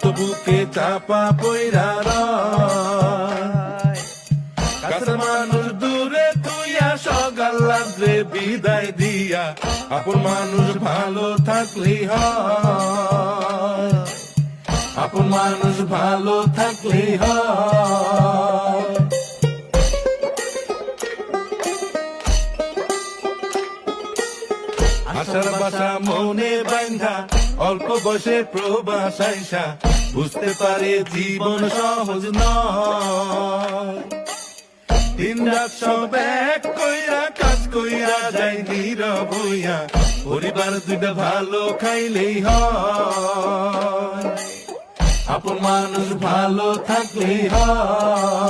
তো বুকে চাপা পইরা রয়। কাছের মানুষ দূরে তুইয়া সকাল রাত্রে বিদায় দিয়া, আপন মানুষ ভালো থাকলেই হয়, আপন মানুষ ভালো থাকলেই হয়। আশার বাসা মনে বান্ধা অল্প বয়সে প্রবাস আইসা, বুঝতে পারে জীবন সহজ নয়। দিন রাত সব এক কইরা কাজ কইরা যায় নীরব হইয়া, পরিবার দুইটা ভালো খাইলেই হয়, আপন মানুষ ভালো থাকলেই হয়।